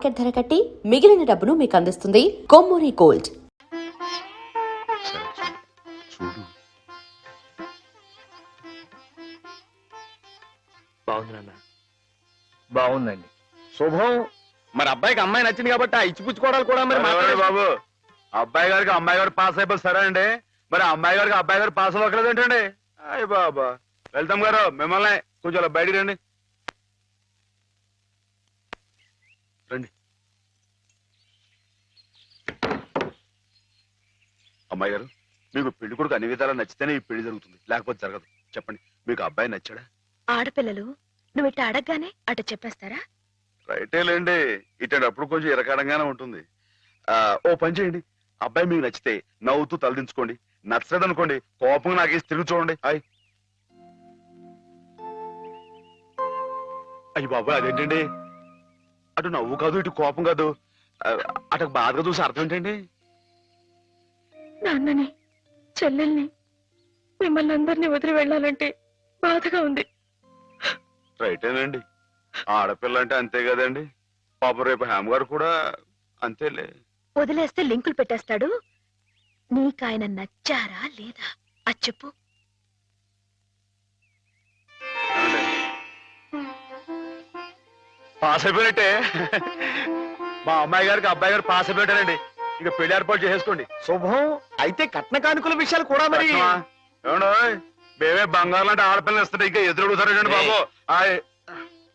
ధర కట్టి మిగిలిన డబ్బును మీకు అందిస్తుంది కొమ్మూరి గోల్డ్. చూడు బాగుంది నాన్న. బాగుందండి. శుభం. మరి అబ్బాయికి అమ్మాయి నచ్చింది కాబట్టి ఆ ఇచ్చిపుచ్చుకోవడాలు కూడా మరి మాట్లాడండి బాబు. అబ్బాయి గారికి అమ్మాయి గారు పాస్ అయిపోయి సరే అండి, మరి అమ్మాయి గారికి అబ్బాయి గారు పాస్ అవ్వకలేదు ఏంటండి? అయ్య బాబా. వెళ్తాం గారు, మిమ్మల్ని కొంచెం బయటికి రండి. రండి. అమ్మాయి గారు, మీకు పెళ్లి కొడుకు అన్ని విధాలా నచ్చితేనే ఈ పెళ్లి జరుగుతుంది, లేకపోతే జరగదు. చెప్పండి, మీకు అబ్బాయి నచ్చాడా? ఆడపిల్లలు నువ్వు ఇట్ట అడగగానే అట చెప్పేస్తారా? రైటే లేండి, ఇటప్పుడు కొంచెం ఇరకాడంగానే ఉంటుంది. ఓ పని చేయండి, అబ్బాయి మీకు నచ్చితే నవ్వుతూ తలదించుకోండి, నచ్చలేదు అనుకోండి కోపంగా నాకేసి తిరిగి చూడండి. అయ్యి బాబు, అదేంటండి? అటు నవ్వు కాదు, ఇటు కోపం కాదు, అటు బాధగా చూసి అర్థం ఏంటండి? నాన్నని, చెల్లెల్ని, మిమ్మల్ని అందరినీ వదిలి వెళ్ళాలంటే బాధగా ఉంది. రైటేనండి, ఆడపిల్ల అంటే అంతే కదండి. పాపం రేపు హేమ గారు కూడా అంతేలే. వదిలేస్తే లింకులు పెట్టేస్తాడు. నీకాయన నచ్చారా లేదా అది చెప్పు. పాస్ అయిపోయినట్టే. మా అమ్మాయి గారికి అబ్బాయి గారు పాస్ అయిపోయారండి. ఇక పెళ్లి ఏర్పాటు చేసేసుకోండి. శుభం. అయితే కట్న కానుకల విషయాలు కూడా మరి ఏమండో, మేమే బంగారం లాంటి ఆడపిల్లలు ఇస్తుంటే ఇంకా ఎదురడుగుతారండి బాబు.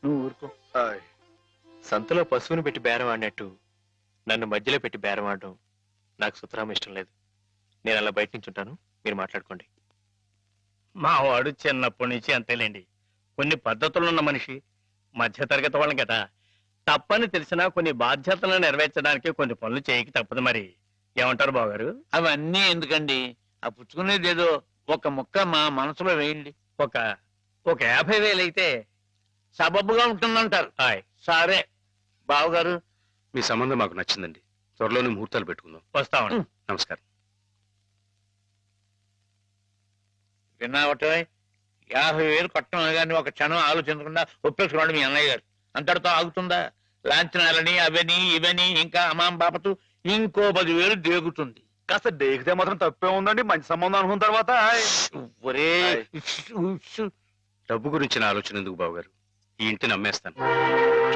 నువ్వు ఊరుకో. సంతలో పశువుని పెట్టి బేరం ఆడినట్టు నన్ను మధ్యలో పెట్టి బేరం ఆడడం నాకు సుతరాం ఇష్టం లేదు. నేను అలా బయట నుంచి ఉంటాను, మీరు మాట్లాడుకోండి. మా వాడు చిన్నప్పటి నుంచి అంతేలేండి. కొన్ని పద్ధతులున్న మనిషి, మధ్యతరగతి వాళ్ళం కదా. తప్పని తెలిసినా కొన్ని బాధ్యతలను నెరవేర్చడానికి కొన్ని పనులు చేయక తప్పదు. మరి ఏమంటారు బావగారు? అవన్నీ ఎందుకండి, ఆ పుచ్చుకునేది ఏదో ఒక ముక్క మా మనసులో వేయండి. ఒక 50,000 అయితే సబబుగా ఉంటుందంటారు. సరే బావగారు, మీ సంబంధం మాకు నచ్చిందండి. త్వరలోనే ముహూర్తాలు పెట్టుకుందాం. వస్తామండి. నమస్కారం. విన్నావట, 50,000 కట్టడం కానీ ఒక క్షణం ఆలోచించకుండా ఒప్పేసుకున్నాడు మీ అన్నయ్య గారు. అంతటితో ఆగుతుందా? లాంఛనాలని అవని ఇవని ఇంకా అమాం బాపతు ఇంకో 10,000 దేగుతుంది. కాస్త డేకితే మాత్రం తప్పే ఉందండి, మంచి సంబంధం అనుకున్న తర్వాత. ఒరే డబ్బు గురించిన ఆలోచన ఎందుకు బాబుగారు? ఈ ఇంటిని అమ్మేస్తాను.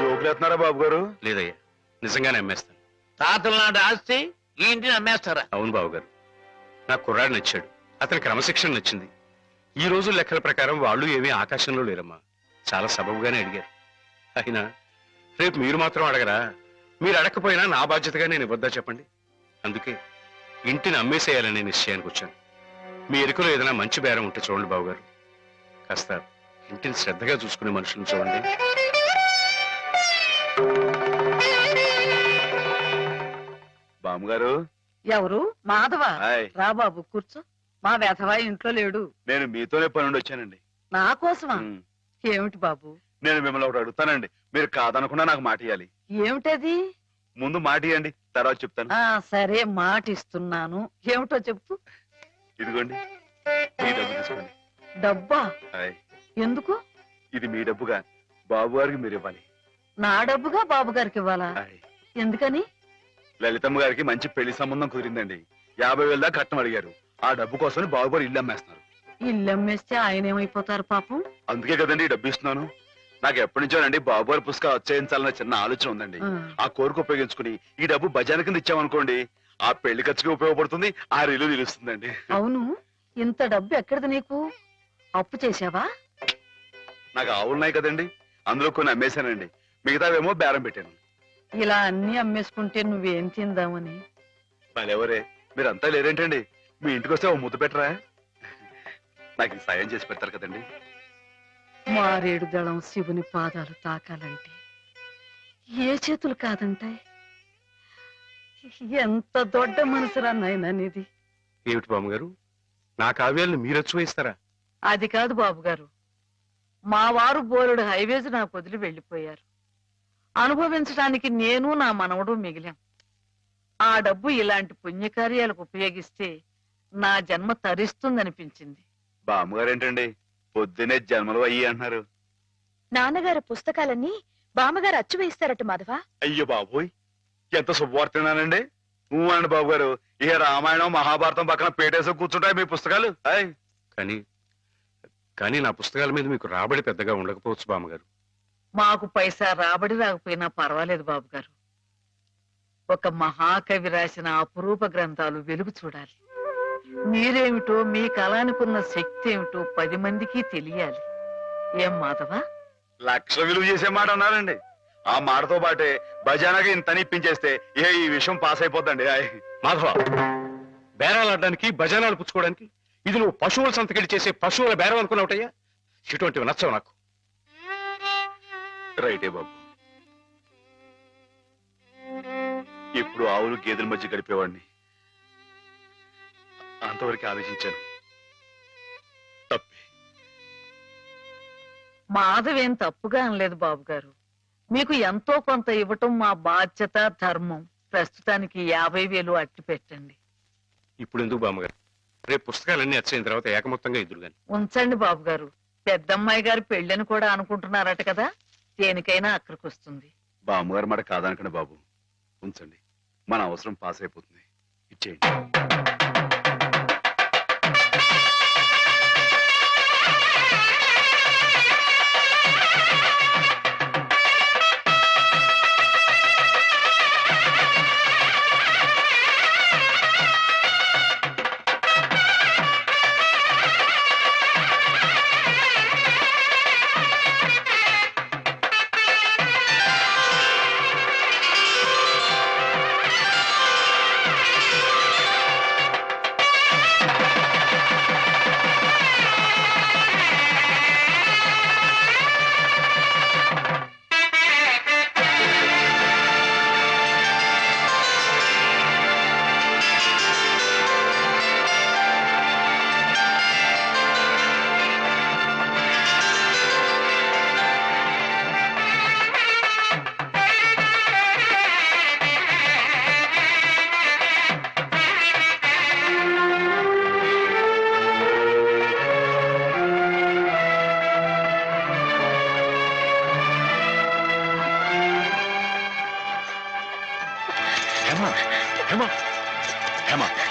జోకులేస్తున్నారా బాబు గారు? లేదయ్యా, నిజంగానే అమ్మేస్తాను. తాతల నాటి ఆస్తి ఈ ఇంటిని అమ్మేస్తారా? అవును బాబుగారు, నాకు కుర్రాడు నచ్చాడు, అతని క్రమశిక్షణ నచ్చింది. ఈ రోజు లెక్కల ప్రకారం వాళ్ళు ఏమీ ఆకాశంలో లేరమ్మా, చాలా సబబుగానే అడిగారు. అయినా రేపు మీరు మాత్రం అడగరా? మీరు అడగకపోయినా నా బాధ్యతగా నేను ఇవ్వద్దా చెప్పండి? అందుకే ఇంటిని అమ్మేసేయాలనే నిశ్చయానికి వచ్చాను. మీ ఎరుకలో ఏదైనా మంచి బేరం ఉంటే చూడండి బాబుగారు. కాస్త ఇంటిని శ్రద్ధగా చూసుకునే మనుషులను చూడండి. బామ్మగారు. ఎవరు? మాధవ. రా బాబు కూర్చో. మా వెధవా ఇంట్లో లేడు. నేను మీతోనే పని నుండి వచ్చానండి. నా కోసమా? ఏమిటి బాబు? నేను మిమ్మల్ని ఒకటి అడుగుతానండి, మీరు కాదనకుండా నాకు మాట ఇవ్వాలి. ఏమిటది? ముందు మాట ఇవ్వండి, తర్వాత చెప్తాను. సరే, మాట ఇస్తున్నాను. ఏమిటో చెప్పు. ఇదిగోండి, మీ డబ్బు తీసుకోండి. డబ్బా? ఎందుకు? ఇది మీ డబ్బుగా బాబు గారికి మీరు ఇవ్వాలి. నా డబ్బుగా బాబు గారికి ఇవ్వాలా? ఎందుకని? లలితమ్మ గారికి మంచి పెళ్లి సంబంధం కుదిరిందండి. 50,000 దాకా కట్నం అడిగారు. ఆ డబ్బు కోసం బాబు గారు ఇల్లు అమ్మేస్తున్నారు. ఇల్లు అమ్మేస్తే ఆయన ఏమైపోతారు పాపం? అందుకే కదండి ఈ డబ్బు ఇస్తున్నాను. నాకు ఎప్పటి నుంచోనండి బాబు గారి పుస్తకం వచ్చేయించాలన్న చిన్న ఆలోచన ఉందండి. ఆ కోరిక ఉపయోగించుకుని ఈ డబ్బు బజార్ కింద ఇచ్చామనుకోండి, ఆ పెళ్లి ఖర్చుకి ఉపయోగపడుతుంది, ఆ ఇల్లు నిలుస్తుందండి. అవును, ఇంత డబ్బు ఎక్కడిది నీకు? అప్పు చేసావా? నాకు ఆవులున్నాయి కదండి, అందులో కొన్ని అమ్మేశానండి, మిగతావేమో బేరం పెట్టాను. ఇలా అన్ని అమ్మేసుకుంటే నువ్వేం తిందామని? మళ్ళెవరే, మీరంతా లేరేంటండి? మీ ఇంటికి వస్తే ఓ ముద్దు పెట్టరా? నాకు ఈ సాయం చేసి పెడతారు కదండి. మారేడు దళం శివుని పాదాలు తాకాలంటే ఏ చేతులు కాదంటాయి? ఎంత దొడ్డ మనసురా నాయనా నీది. ఏమిటి బామ్మగారు, నా కావ్యాలను మీరు వచ్చి అది కాదు బాబు గారు, మా వారు బోలుడు హైవేస్ నాకు వదిలి వెళ్ళిపోయారు. అనుభవించడానికి నేను నా మనవడు మిగిలాం. ఆ డబ్బు ఇలాంటి పుణ్యకార్యాలకు ఉపయోగిస్తే నా జన్మ తరిస్తుందనిపించింది. బామ్మగారు ఏంటండి పొద్దునే జన్మలు అయ్యి అంటున్నారు? నాన్నగారు పుస్తకాలన్నీ బామ్మగారు అచ్చు వేయిస్తారట మాధవ. అయ్యో బాబోయ్, ఎంత శుభవార్తేనానండి. అనండి బాబు గారు, ఏ రామాయణం మహాభారతం పక్కన పేటేసి కూర్చుంటాయి మీ పుస్తకాలు. కానీ కానీ నా పుస్తకాల మీద మీకు రాబడి పెద్దగా ఉండకపోవచ్చు బామ్మగారు. మాకు పైసా రాబడి రాకపోయినా పర్వాలేదు బాబు గారు. ఒక మహాకవి రాసిన అపురూప గ్రంథాలు వెలుగు చూడాలి. మీరేమిటో, మీ కళానికున్న శక్తి ఏమిటో 10 మందికి తెలియాలి. ఏం మాధవ? లక్ష విలువ చేసే మాట అన్నారండి. ఆ మాటతో పాటే భజానగా ఇంత ఇప్పించేస్తే ఈ విషయం పాస్ అయిపోద్దండి. మాధవ, బేరాలు ఆడడానికి భజనాలు పుచ్చుకోవడానికి ఇది నువ్వు పశువుల సంతకెళ్ళి చేసే పశువుల బేరం అనుకున్నావుటయ్యా. ఇటువంటివి నచ్చవు నాకు. రైటే బాబు, ఇప్పుడు ఆవులు గేదెల మధ్య గడిపేవాడిని. అంతవరకు ఆలోచించాను. తప్పే. మాధవేం తప్పుగా అనలేదు బాబు గారు. మీకు ఎంతో కొంత ఇవ్వటం మా బాధ్యత, ధర్మం. ప్రస్తుతానికి 50,000 అట్టి పెట్టండి. ఇప్పుడు ఎందుకు బామ్మగారు? రేపు పుస్తకాలన్నీ వచ్చేసిన తర్వాత ఏకమొత్తంగా ఎదురుగాని ఉంచండి బాబు గారు. పెద్దమ్మాయి గారి పెళ్ళని కూడా అనుకుంటున్నారట కదా, దేనికైనా అక్కడికి వస్తుంది. బామ్మగారు మాట కాదనకండి బాబు, ఉంచండి. మన అవసరం పాస్ అయిపోతుంది. ఇచ్చేయండి.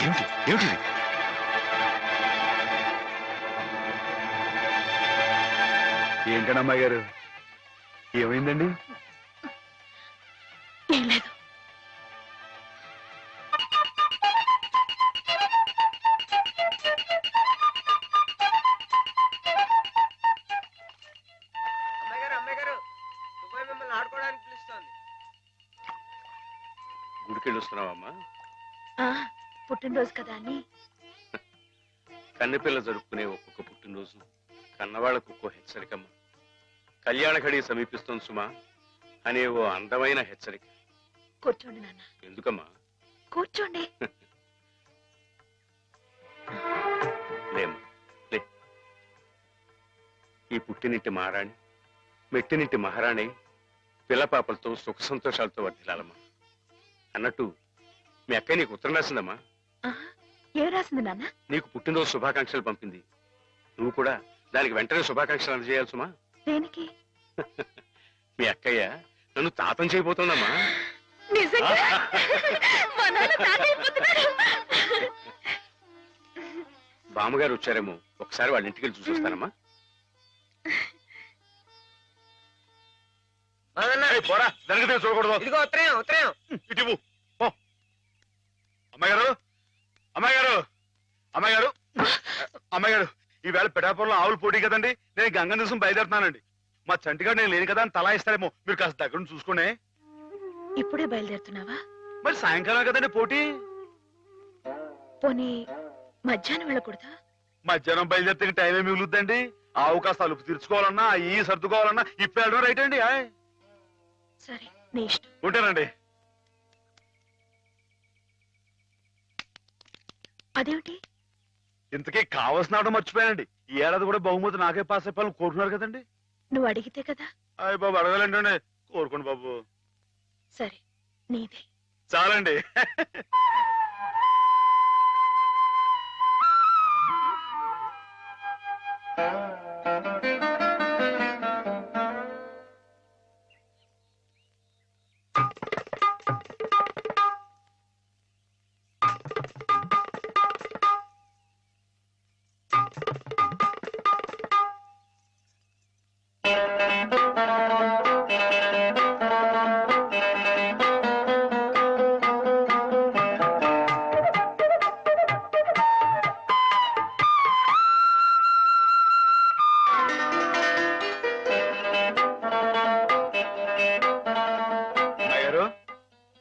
ఏమిటి ఏమిటి ఏంటండి అమ్మాయి గారు, ఏమైందండి? ఏం లేదు. గుడికెళ్ళి వస్తున్నావమ్మా? పుట్టినరోజు కదా అని. కన్నెపిల్ల జరుపుకునే ఒక్కొక్క పుట్టినరోజు కన్నవాళ్లకు ఒక్కో హెచ్చరికమ్మ. కళ్యాణ ఘడి సమీపిస్తుంది సుమా అనే ఓ అందమైన హెచ్చరిక. కూర్చోండి నాన్న. ఎందుకమ్మా? కూర్చోండి. లేమ్మా లే. ఈ పుట్టినింటి మహారాణి, మెట్టినింటి మహారాణి పిల్లపాపలతో సుఖ సంతోషాలతో వర్ధిల్లాలమ్మా. అన్నట్టు మీ అక్క నీకు ఉత్తరం రాసిందమ్మా. ఏం రాసింది నాన్న? నీకు పుట్టినరోజు శుభాకాంక్షలు పంపింది. నువ్వు కూడా దానికి వెంటనే శుభాకాంక్షలు అందజేయాలి సుమా. దేనికి? మీ అక్కయ్య నన్ను తాతం చేయబోతోందమ్మా. నిజంగా? మా నాన్న తాత అయిపోతున్నాడు. బామ్మగారు వచ్చారేమో, ఒకసారి వాళ్ళ ఇంటికి వెళ్ళి చూసొస్తానమ్మా. పోరా, జరిగితే చూడకూడదు. ఇదిగో ఉత్తరం ఉత్తరం. ఇటు అమ్మాయి గారు, అమ్మాయి గారు, అమ్మాయి గారు, అమ్మాయి గారు, ఈవేళ పిఠాపురంలో ఆవులు పోటీ కదండి. నేను గంగ దివసం బయలుదేరుతున్నానండి. మా చంటిగాడు నేను లేని కదా అని తలా ఇస్తారేమో, మీరు కాస్త దగ్గర నుంచి చూసుకోండి. ఇప్పుడే బయలుదేరుతున్నావా? మరి సాయంకాలం కదండి పోటీ. పోనీ మధ్యాహ్నం వెళ్ళకూడదా? మధ్యాహ్నం బయలుదేరితే టైం ఏమి మిగులుద్దండి. ఆవు కాస్త అలుపు తీర్చుకోవాలన్నా, ఈ సర్దుకోవాలన్నా ఇప్పుడు వెళ్ళడం రైట్ అండి. సరే, నీ ఇష్టం. ఉంటానండి. అదేమిటి? ఇంతకీ కావాల్సిన మర్చిపోయానండి. ఈ ఏడాది కూడా బహుమతి నాకే పాస్ అయిపోవాలని కోరుకున్నారు కదండి. నువ్వు అడిగితే కదా. అయ్య బాబు, అడగాలండి. కోరుకోండి బాబు. సరే, నీదే. చాలండి.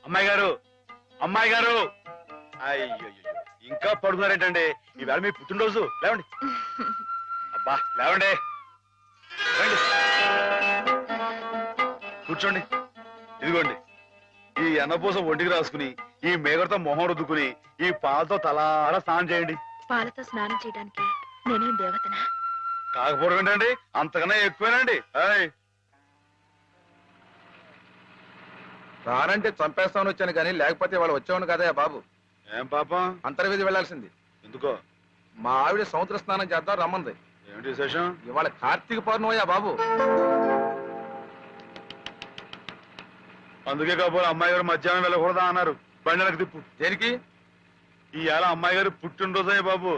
అమ్మాయి గారు, అమ్మాయి గారు, అయ్యో ఇంకా పడుకున్నారేంటండి? ఈవేళ మీ పుట్టినరోజు. లేవండి, అబ్బా లేవండి, రండి. కూర్చోండి. ఇదిగోండి, ఈ ఎన్నపూస ఒంటికి రాసుకుని, ఈ మేగడతో మొహం రుద్దుకుని, ఈ పాలతో తలారా స్నానం చేయండి. పాలతో స్నానం చేయడానికి నేనేం దేవతనా? కాకపోవడం ఏంటండి, అంతకన్నా ఎక్కువేనండి. రానంటే చంపేస్తామని వచ్చాను కానీ లేకపోతే వాళ్ళు వచ్చేవాడు కదా బాబు. ఏం పాపం? అంతర్వేది వెళ్లాల్సింది. ఎందుకో? మా ఆవిడ సముద్ర స్నానం చేద్దాం రమ్మంది. ఏమిటి విశేషం? ఇవాళ కార్తీక పౌర్ణమయ్యా బాబు. అందుకే కాబోలు అమ్మాయి గారు మధ్యాహ్నం వెళ్ళకూడదా అన్నారు. బండిలకు తిప్పు. దేనికి? ఈవేళ అమ్మాయి గారు పుట్టినరోజే బాబు.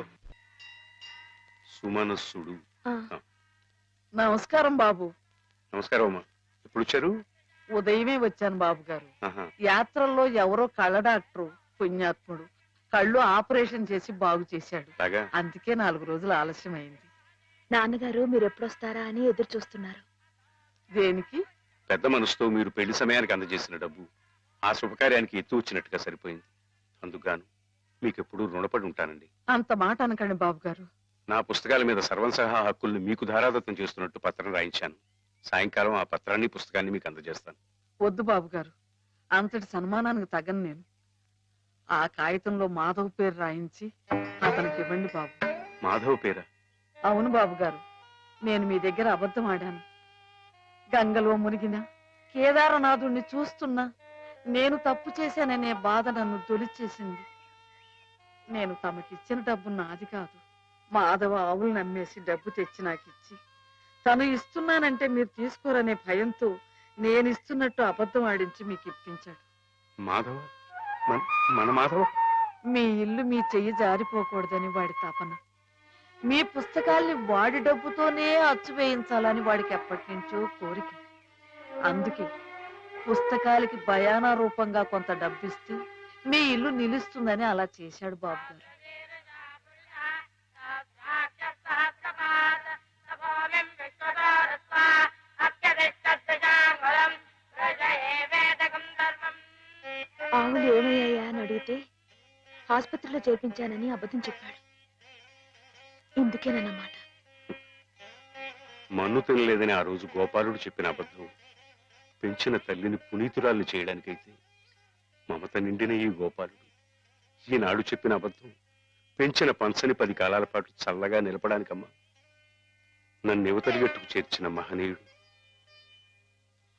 సుమనస్సుడు. నమస్కారం బాబు. నమస్కారం అమ్మా. ఎప్పుడు వచ్చారు? ఉదయమే వచ్చాను బాబు గారు. ఆహా. యాత్రల్లో ఎవరో కళ్ళ డాక్టరు పుణ్యాత్ముడు కళ్ళు ఆపరేషన్ చేసి బాగు చేశాడు. అలాగా? అందుకే 4 రోజులు ఆలస్యమైంది. నాన్నగారు మీరు ఎప్పుడొస్తారా అని ఎదురు చూస్తున్నారు. దేనికి? పెద్ద మనసుతో మీరు పెళ్లి సమయానికి అందజేసిన డబ్బు ఆ శుభకార్యానికి ఎత్తు వచ్చినట్టుగా సరిపోయింది. అందుకుగాను మీకెప్పుడు రుణపడి ఉంటానండి. అంత మాట అనకండి బాబు గారు. నా పుస్తకాల మీద సర్వం సహా హక్కుల్ని మీకు ధారాదత్తం చేస్తున్నట్టు పత్రం రాయించాను. సాయంకాలం ఆ పత్రాన్ని పుస్తకాన్ని మీకు అందజేస్తాను. వద్దు బాబు గారు, అంతటి సన్మానానికి తగను నేను. ఆ కాగితంలో మాధవ్ పేరు రాయించి అతనికి ఇవ్వండి బాబు. మాధవ్ పేరా? అవును బాబు గారు, నేను మీ దగ్గర అబద్ధం ఆడాను. గంగలో మునిగిన కేదారనాథుణ్ణి చూస్తున్నా నేను తప్పు చేశాననే బాధ నన్ను తొలిచేసింది. నేను తమకిచ్చిన డబ్బు నాది కాదు. మాధవ ఆవులు నమ్మేసి డబ్బు తెచ్చి నాకిచ్చి తను ఇస్తున్నానంటే మీరు తీసుకోరనే భయంతో నేను ఇస్తున్నట్టు అబద్ధం ఆడించి మీకు ఇప్పించాడు. మాధవ? మన మాధవ? మీ ఇల్లు మీ చెయ్యి జారిపోకూడదని వాడి తపన. మీ పుస్తకాల్ని వాడి డబ్బుతోనే అచ్చు వేయించాలని వాడికి ఎప్పటి నుంచో కోరిక. అందుకే పుస్తకాలకి బయానా రూపంగా కొంత డబ్బిస్తే మీ ఇల్లు నిలుస్తుందని అలా చేశాడు బాబు గారు. ఆవులు ఏమయ్యాయా అని అడిగితే ఆసుపత్రిలో చేర్పించానని అబద్ధం చెప్పాడు. ఇందుకేనన్నమాట. మన్ను తినలేదని ఆ రోజు గోపాలుడు చెప్పిన అబద్ధం పెంచిన తల్లిని పునీతురాల్ని చేయడానికైతే మమత నిండిన ఈ గోపాలుడు ఈనాడు చెప్పిన అబద్ధం పెంచిన పంచని 10 కాలాల పాటు చల్లగా నిలపడానికమ్మా. నన్ను యువతలి గట్టుకు చేర్చిన మహనీయుడు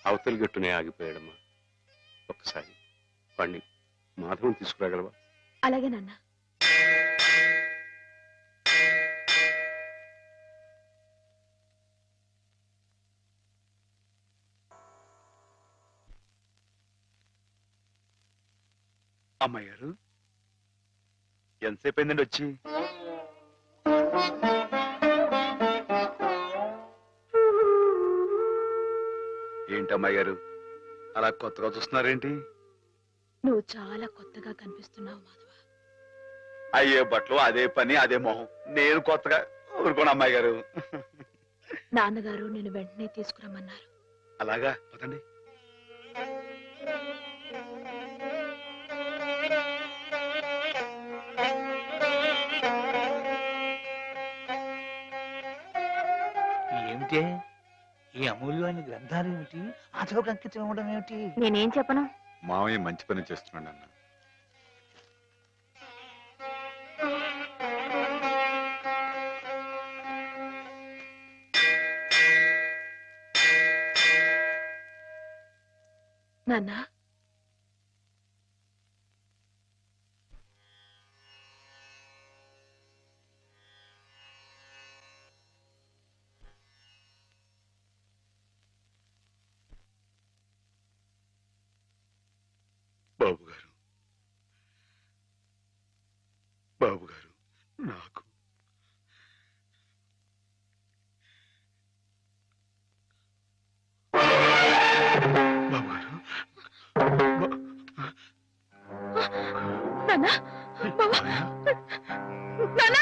అవతలి గట్టునే ఆగిపోయాడమ్మా. ఒక్కసారి వాణ్ణి మాధవం తీసుకురాగలవా? అలాగే నాన్న. అమ్మాయి గారు, ఎంతసేపు అయిందండి వచ్చి? ఏంటి అమ్మాయి గారు అలా కొత్తగా చూస్తున్నారేంటి? నువ్వు చాలా కొత్తగా కనిపిస్తున్నావు మాధవ. అయ్యే బట్టలు, అదే పని, అదే మొహం. నేను కొత్తగా ఊరుకోను అమ్మాయి గారు. నాన్నగారు నేను వెంటనే తీసుకురమ్మన్నారు. అలాగా, పదండి. ఏమిటి ఈ అమూల్యమైన గ్రంథాలు ఏమిటి? ఆచకు అంకితం ఇవ్వడం ఏమిటి? నేనేం చెప్పను. మావయ్య మంచి పని చేస్తున్నాడు అన్న. నాన్న, బాబు గారు, బాబు గారు, నాకు బాబు గారు, నాన్న, బావా, నాన్న, నాన్న.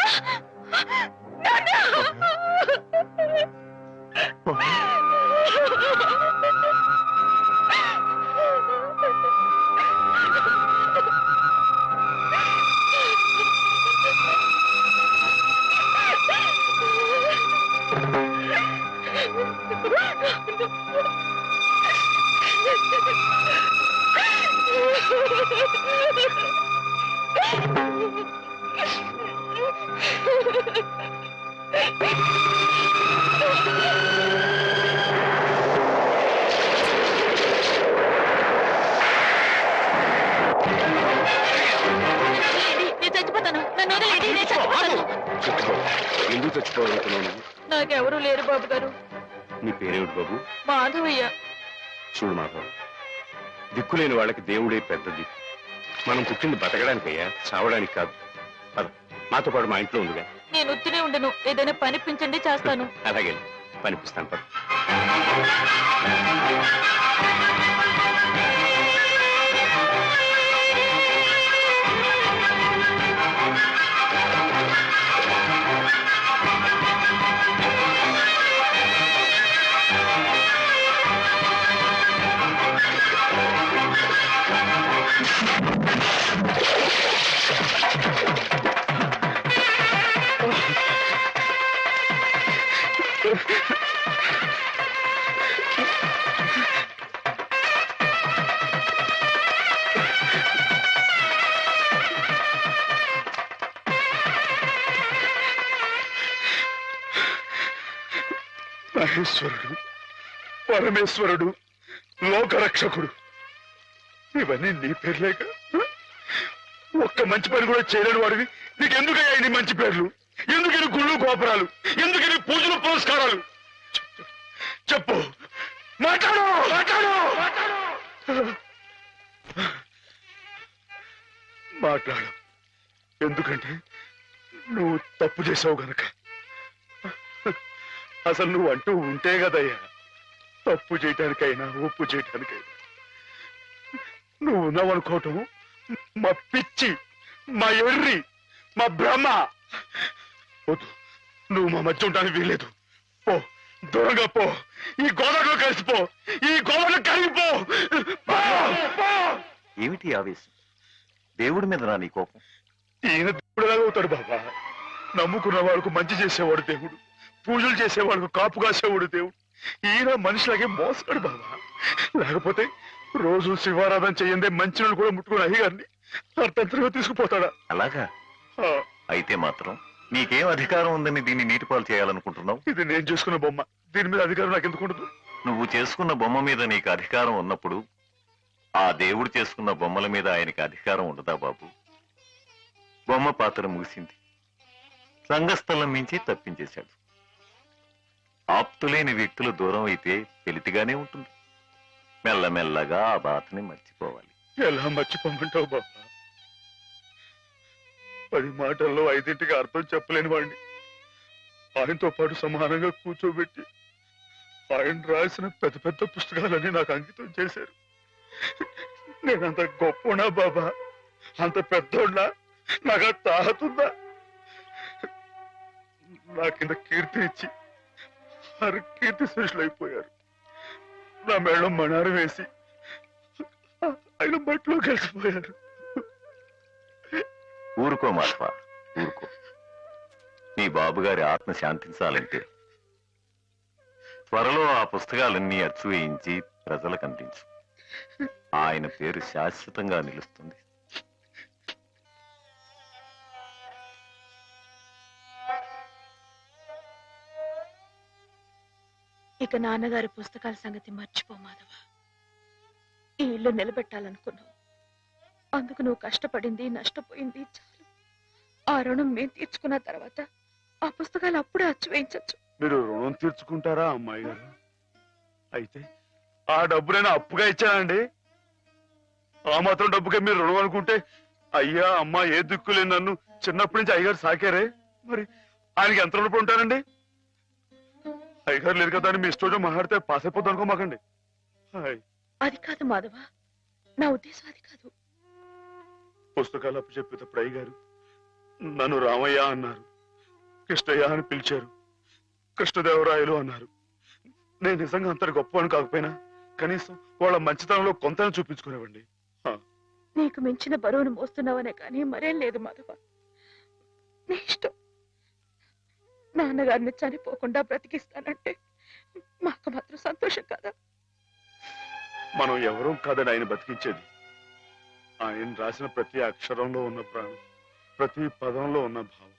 వదిలేయండి, నేను చచ్చిపోతాను. చచ్చిపో. ఎందుకు చచ్చిపోవాలనుకున్నావు నువ్వు? నాకెవరూ లేరు బాబు గారు. నీ పేరేమిటి బాబు? మాధవయ్య. చూడు మాధవ్, దిక్కులేని వాళ్ళకి దేవుడే పెద్ద దిక్కు. మనం పుట్టింది బతకడానికయ్యా, చావడానికి కాదు. పద, మాతో పాటు మా ఇంట్లో ఉందిగా. నేను ఉత్తినే ఉండను, ఏదైనా పనిపించండి, చేస్తాను. అలాగే పనిపిస్తాను. పద. మహేశ్వరుడు, పరమేశ్వరుడు, లోకరక్షకుడు, ఇవన్నీ నీ పేర్లేక? ఒక్క మంచి పని కూడా చేయలేని వాడివి నీకెందుకయ్యా ఇన్ని మంచి పేర్లు? ఎందుకని గుళ్ళు గోపురాలు? ఎందుకని పూజలు పురస్కారాలు? చెప్పు, మాట్లాడు, మాట్లాడు, మాట్లాడు. ఎందుకంటే నువ్వు తప్పు చేసావు గనక. అసలు నువ్వు అంటూ ఉంటే కదయ్యా తప్పు చేయటానికైనా ఒప్పు చేయటానికైనా. నువ్వు ఉన్నావనుకోవటం మా పిచ్చి, మా ఎర్రి, మా భ్రమ. వద్దు, నువ్వు మా మధ్య ఉండడానికి వీల్లేదు. పో, దూరంగా పో, ఈ గోదావరిలో కలిసిపో, ఈ గోదావరిలో కలిగిపో. ఏమిటి ఆవేశం? దేవుడి మీద నా నీ కోపం? ఈయన దేవుడులాగా అవుతాడు బాబా. నమ్ముకున్న వాళ్ళకు మంచి చేసేవాడు దేవుడు, పూజలు చేసేవాళ్ళకు కాపు కాసేవాడు దేవుడు. ఈయన మనిషిలాగే మోసాడు బాబా. లేకపోతే రోజు శివారాధన చెయ్యందే మంచి కూడా ముట్టుకుని అయ్యగారిని అర్థంతరంగా తీసుకుపోతాడా? అలాగా ఆ, అయితే మాత్రం నీకేం అధికారం ఉందని దీన్ని నీటిపాలు చేయాలనుకుంటున్నావు? ఇది నేను చేసుకున్న బొమ్మ, దీని మీద అధికారం నాకు ఎందుకు ఉండదు? నువ్వు చేసుకున్న బొమ్మ మీద నీకు అధికారం ఉన్నప్పుడు ఆ దేవుడు చేసుకున్న బొమ్మల మీద ఆయనకి అధికారం ఉండదా బాబు? బొమ్మ పాత్ర ముగిసింది, రంగస్థలం మించి తప్పించేశాడు. ఆప్తులేని వ్యక్తులు దూరం అయితే వెలితిగానే ఉంటుంది. మెల్లమెల్లగా ఆ బాధని మర్చిపోవాలి. ఎలా మర్చిపోమంటావు బాబా? 10 మాటల్లో 5ంటికి అర్థం చెప్పలేని వాడిని ఆయనతో పాటు సమానంగా కూర్చోబెట్టి ఆయన రాసిన పెద్ద పెద్ద పుస్తకాలన్నీ నాకు అంకితం చేశారు. నేనంత గొప్పనా బాబా? అంత పెద్దోడ్నా? నాకు తాహతుందా? నా కింద కీర్తినిచ్చి వారు కీర్తి శిష్యులు అయిపోయారు. నా మేడం మణారు వేసి ఆయన బట్టలో కలిసిపోయారు. ఊరుకో మాధవ, ఊరుకో. నీ బాబుగారి ఆత్మ శాంతించాలంటే త్వరలో ఆ పుస్తకాలన్నీ అచ్చు వేయించి ప్రజలకు అందించు. ఆయన పేరు శాశ్వతంగా నిలుస్తుంది. ఇక నాన్నగారి పుస్తకాల సంగతి మర్చిపో మాధవ. ఈ ఇల్లు నిలబెట్టాలనుకున్నావు, అందుకు నువ్వు కష్టపడింది నష్టపోయింది చాలు. ఆ రుణం మేము తీర్చుకున్న తర్వాత ఆ పుస్తకాలు అప్పుడే అచ్చు వేయించచ్చు. మీరు రుణం తీర్చుకుంటారా అమ్మాయి గారు? అయితే ఆ డబ్బు నేను అప్పుగా ఇచ్చానండి. ఆ మాత్రం డబ్బుకే మీరు రుణం అనుకుంటే, అయ్యా అమ్మా ఏ దిక్కులేని నన్ను చిన్నప్పటి నుంచి అయ్యగారు సాకారే, మరి ఆయనకి ఎంత రుణపడి ఉంటానండి? అయ్యగారు లేదు కదా అని మీ ఇష్టం మాట్లాడితే పాస్ అయిపోద్దు అనుకోమాకండి. అది కాదు మాధవ, నా ఉద్దేశం అది కాదు. పుస్తకాలు అప్పు చెప్పేటప్పుడు అయ్యగారు నన్ను రామయ్య అన్నారు, కృష్ణయ్య అని పిలిచారు, కృష్ణదేవరాయలు అన్నారు. నేను నిజంగా అంత గొప్పవాడిని కాకపోయినా కనీసం వాళ్ళ మంచితనంలో కొంతని చూపించుకునేవండి. నీకు మించిన బరువును మోస్తున్నావనే కానీ మరేం లేదు మాధవ. నీ ఇష్టం. నాన్నగారిని చనిపోకుండా బ్రతికిస్తానంటే మాకు మాత్రం సంతోషం కదా? మనం ఎవరూ కాదని ఆయన బతికించేది. ఆయన రాసిన ప్రతి అక్షరంలో ఉన్న ప్రాణం, ప్రతి పదంలో ఉన్న భావం.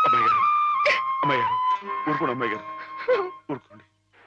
అమ్మాయి గారు, అమ్మాయి గారు ఊరుకోండి, అమ్మాయి గారు ఊరుకోండి.